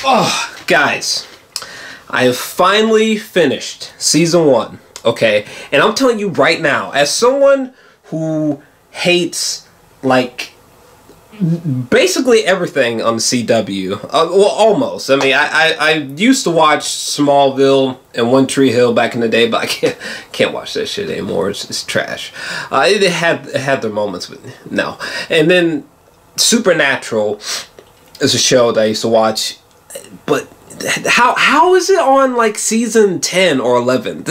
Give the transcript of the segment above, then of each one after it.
Oh, guys, I have finally finished season 1, okay? And I'm telling you right now, as someone who hates, like, basically everything on the CW, well, almost. I mean, I used to watch Smallville and One Tree Hill back in the day, but I can't watch that shit anymore. It's trash. It had their moments, but no. And then Supernatural is a show that I used to watch, but how is it on like season 10 or 11?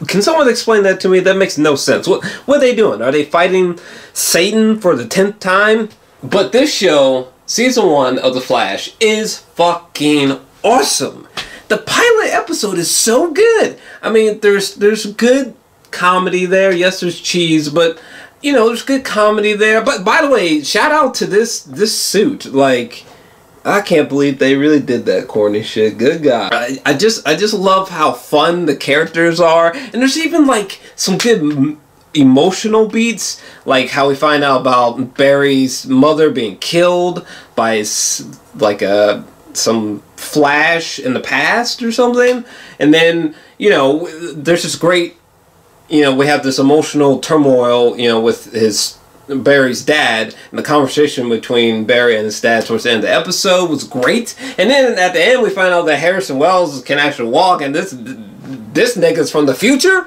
Can someone explain that to me? That makes no sense. What are they doing? Are they fighting Satan for the 10th time? But this show, season 1 of The Flash, is fucking awesome. The pilot episode is so good. I mean, there's good comedy there. Yes, there's cheese, but you know, there's good comedy there. But by the way, shout out to this suit. Like, I can't believe they really did that corny shit. Good God. I just love how fun the characters are. And there's even like some good emotional beats. Like how we find out about Barry's mother being killed by like some Flash in the past or something. And then, you know, there's this great, you know, we have this emotional turmoil, you know, with Barry's dad, and the conversation between Barry and his dad towards the end of the episode was great. And then at the end we find out that Harrison Wells can actually walk, and this nigga's from the future.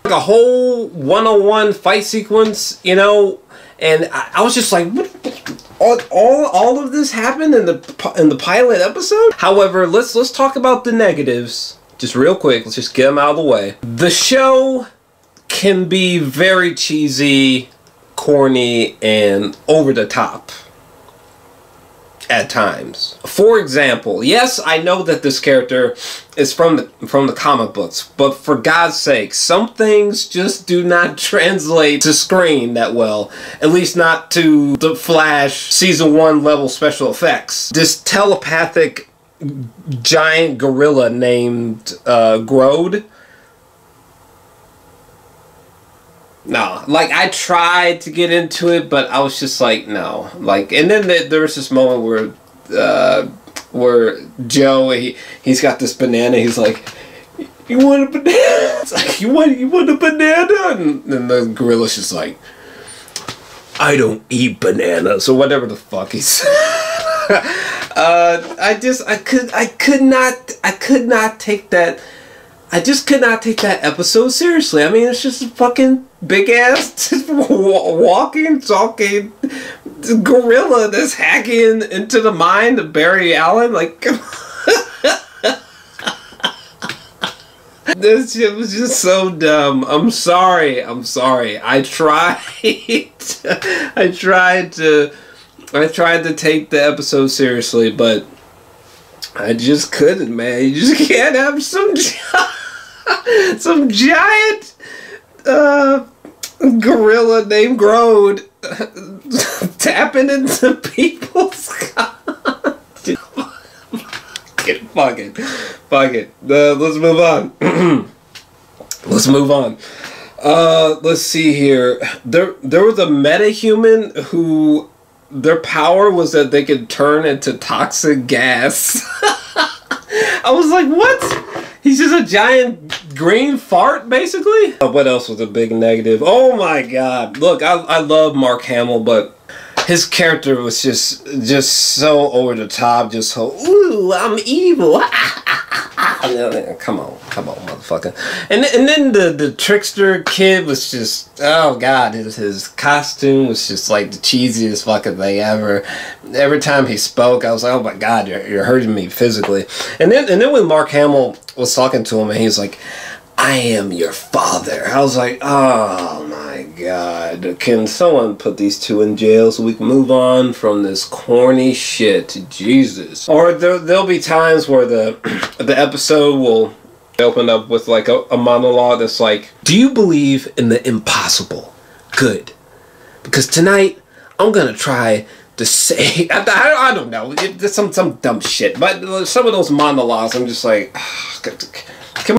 Like a whole 101 fight sequence, you know, and I was just like, what? All of this happened in the pilot episode. However, let's talk about the negatives just real quick. Let's just get them out of the way. The show can be very cheesy, corny, and over the top at times. For example, yes, I know that this character is from the comic books, but for God's sake, some things just do not translate to screen that well. At least not to the Flash season 1 level special effects. This telepathic giant gorilla named Grodd. No, like I tried to get into it, but I was just like, no. Like, and then there was this moment where Joe, he's got this banana. He's like, "You want a banana?" It's like, "You want a banana?" And then the gorilla's just like, "I don't eat bananas," or whatever the fuck he said. I could not take that. I just could not take that episode seriously. I mean, it's just a fucking big ass walking, talking gorilla that's hacking into the mind of Barry Allen. Like, come on. This shit was just so dumb. I'm sorry. I tried to take the episode seriously, but I just couldn't, man. You just can't have some giant gorilla named Grodd tapping into people's fuck it. Let's move on. Let's see here. There was a metahuman who their power was that they could turn into toxic gas. I was like, what? He's just a giant green fart, basically? What else was a big negative? Oh my God. Look, I love Mark Hamill, but his character was just so over the top, just so, ooh, I'm evil. Come on, motherfucker. And then the trickster kid was just, oh God, his costume was just like the cheesiest fucking thing ever. Every time he spoke, I was like, oh my God, you're hurting me physically. And then when Mark Hamill was talking to him, and he was like, I am your father. I was like, oh my God. Can someone put these two in jail so we can move on from this corny shit? Jesus. Or there'll be times where the episode will open up with like a monologue that's like, do you believe in the impossible? Good. Because tonight, I'm gonna try to say, I don't know, it's some dumb shit. But some of those monologues, I'm just like,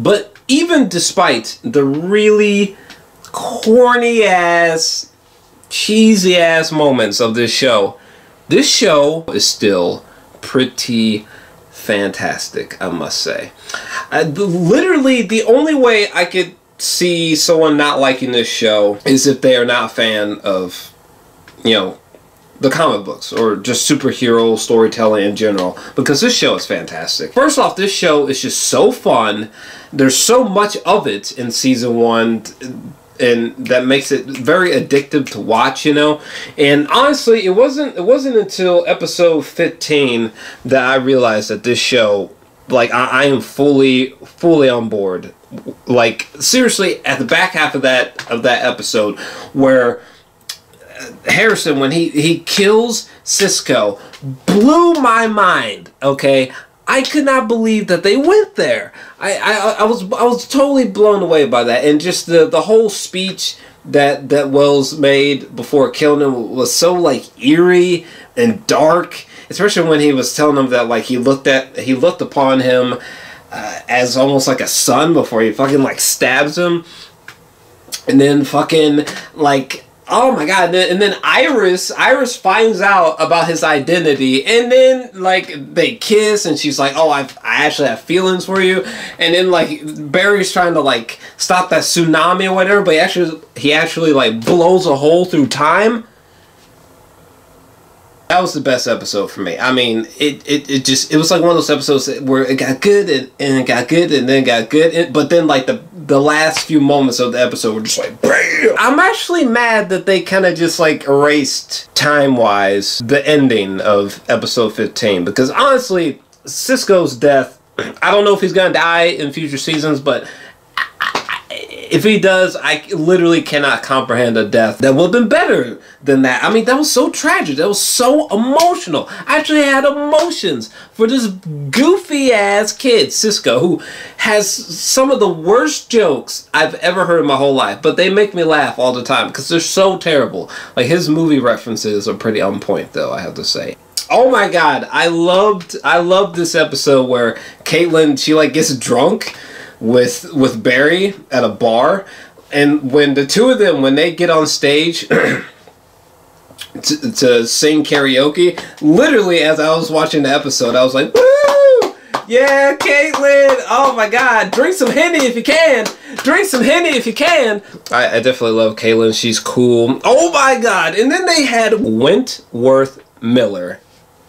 but even despite the really corny ass, cheesy ass moments of this show is still pretty fantastic, I must say. Literally, the only way I could see someone not liking this show is if they are not a fan of, you know, the comic books or just superhero storytelling in general, because this show is fantastic. First off, this show is just so fun. There's so much of it in season 1, and that makes it very addictive to watch, you know. And honestly, it wasn't until episode 15 that I realized that this show, like, I am fully on board. Like, seriously, at the back half of that episode, where Harrison, when he kills Cisco, blew my mind. Okay, I could not believe that they went there. I was totally blown away by that, and just the whole speech that Wells made before killing him was so, like, eerie and dark. Especially when he was telling him that, like, he looked upon him as almost like a son before he fucking, like, stabs him, and then fucking, like, oh my god, and then Iris finds out about his identity, and then, like, they kiss, and she's like, oh, I actually have feelings for you, and then, like, Barry's trying to, like, stop that tsunami or whatever, but he actually like blows a hole through time. That was the best episode for me. I mean, it was like one of those episodes where it got good and it got good and then it got good, but then, like, the last few moments of the episode were just like, BAM! I'm actually mad that they kind of just, like, erased time-wise the ending of episode 15, because honestly, Cisco's death, I don't know if he's gonna die in future seasons, but if he does, I literally cannot comprehend a death that would have been better than that. I mean, that was so tragic. That was so emotional. I actually had emotions for this goofy-ass kid, Cisco, who has some of the worst jokes I've ever heard in my whole life. But they make me laugh all the time because they're so terrible. Like, his movie references are pretty on point, though, I have to say. Oh my god, I loved this episode where Caitlin, she, like, gets drunk with Barry at a bar, and when the two of them, when they get on stage to sing karaoke, literally as I was watching the episode, I was like, woo! Yeah, Caitlin! Oh my god, drink some Henny if you can! Drink some Henny if you can! I definitely love Caitlin, she's cool. Oh my god! And then they had Wentworth Miller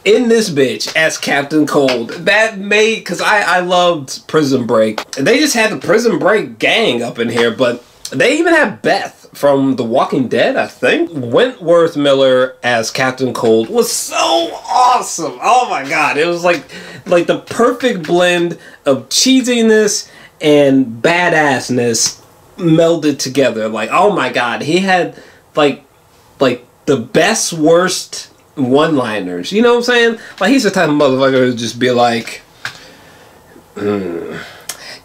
in this bitch as Captain Cold. That made, because I loved Prison Break. They just had the Prison Break gang up in here, but they even had Beth from The Walking Dead, I think. Wentworth Miller as Captain Cold was so awesome. Oh my god, it was like the perfect blend of cheesiness and badassness melded together. Like, oh my god, he had like the best worst one-liners, you know what I'm saying? Like, he's the type of motherfucker who just be like,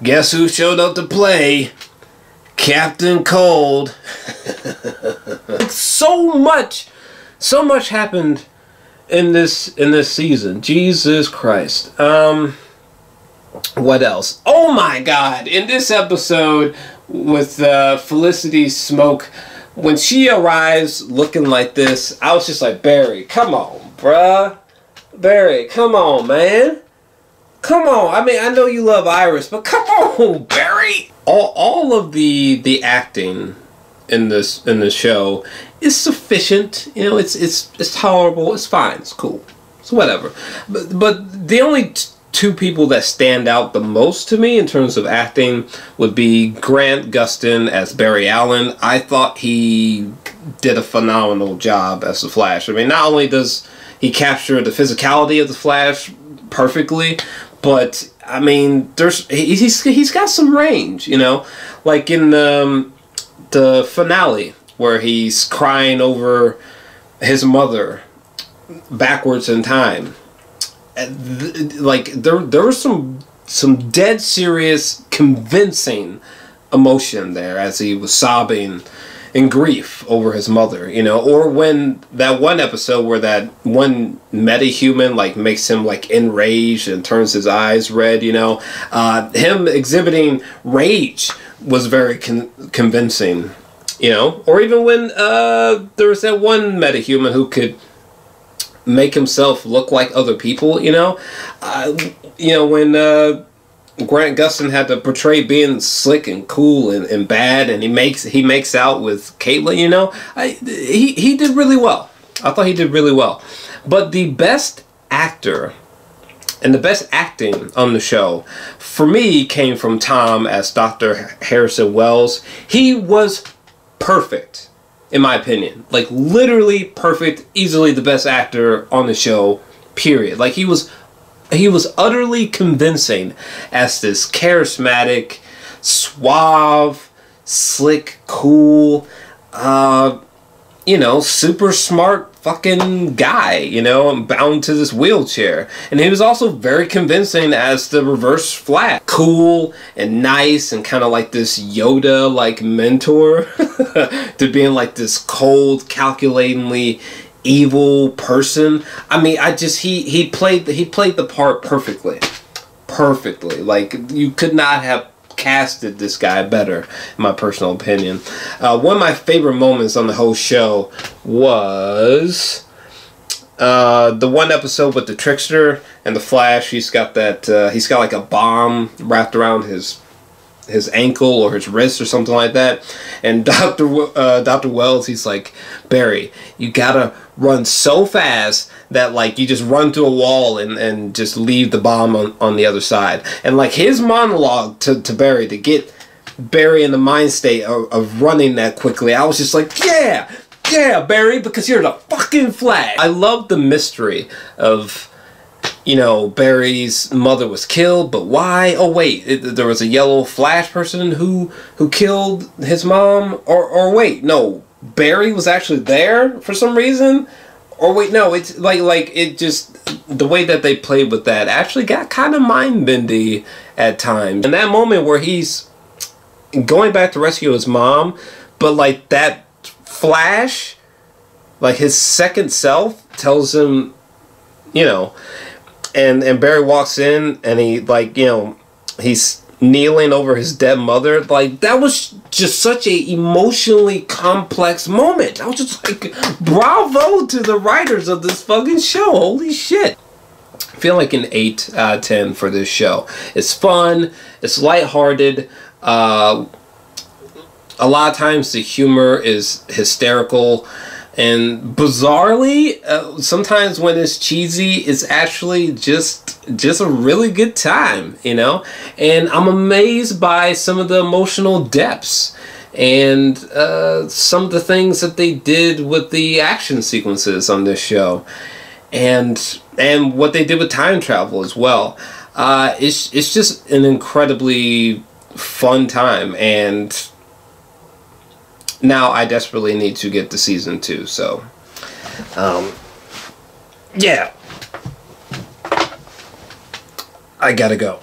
guess who showed up to play? Captain Cold. so much happened in this season. Jesus Christ. What else? Oh my god, in this episode with Felicity Smoke, when she arrives looking like this, I was just like, Barry, come on, bruh. Barry, come on, man. Come on. I mean, I know you love Iris, but come on, Barry. All of the acting in this show is sufficient. You know, it's tolerable. It's fine. It's cool. It's whatever. But the only two people that stand out the most to me in terms of acting would be Grant Gustin as Barry Allen. I thought he did a phenomenal job as the Flash. I mean, not only does he capture the physicality of the Flash perfectly, but I mean, he's got some range, you know, like in the finale where he's crying over his mother backwards in time. Like, there was some dead serious, convincing emotion there as he was sobbing in grief over his mother, you know. Or when that one episode where that one metahuman, like, makes him, like, enraged and turns his eyes red, you know. Him exhibiting rage was very convincing, you know. Or even when there was that one metahuman who could make himself look like other people, you know? When Grant Gustin had to portray being slick and cool and bad, and he makes out with Caitlyn, you know? He did really well. I thought he did really well. But the best actor and the best acting on the show, for me, came from Tom as Dr. Harrison Wells. He was perfect, in my opinion. Like, literally perfect. Easily the best actor on the show, period. Like, he was utterly convincing as this charismatic, suave, slick, cool, super smart fucking guy, bound to this wheelchair. And he was also very convincing as the Reverse Flash. Cool and nice and kind of like this Yoda-like mentor to being like this cold, calculatingly evil person. I mean, he played the part perfectly. Like, you could not have casted this guy better, in my personal opinion. One of my favorite moments on the whole show was the one episode with the Trickster and the Flash. He's got like a bomb wrapped around his ankle or his wrist or something like that, and Dr. Wells, he's like, Barry, you gotta run so fast that like you just run through a wall and just leave the bomb on the other side. And like his monologue to Barry, to get Barry in the mind state of running that quickly, I was just like, yeah Barry, because you're the fucking Flash. I love the mystery of, Barry's mother was killed, but why? Oh wait, there was a yellow Flash person who killed his mom, or wait, no, Barry was actually there for some reason, or wait, no, it's like it just, the way that they played with that actually got kind of mind-bendy at times. And that moment where he's going back to rescue his mom, but like that Flash, like his second self tells him, and Barry walks in and he he's kneeling over his dead mother. Like, that was just such a emotionally complex moment. I was just like, bravo to the writers of this fucking show. Holy shit. I feel like an 8 out of 10 for this show. It's fun. It's lighthearted. A lot of times the humor is hysterical. And bizarrely, sometimes when it's cheesy, it's actually just a really good time, And I'm amazed by some of the emotional depths and some of the things that they did with the action sequences on this show, and what they did with time travel as well. It's just an incredibly fun time, and now I desperately need to get to season 2, so yeah, I gotta go.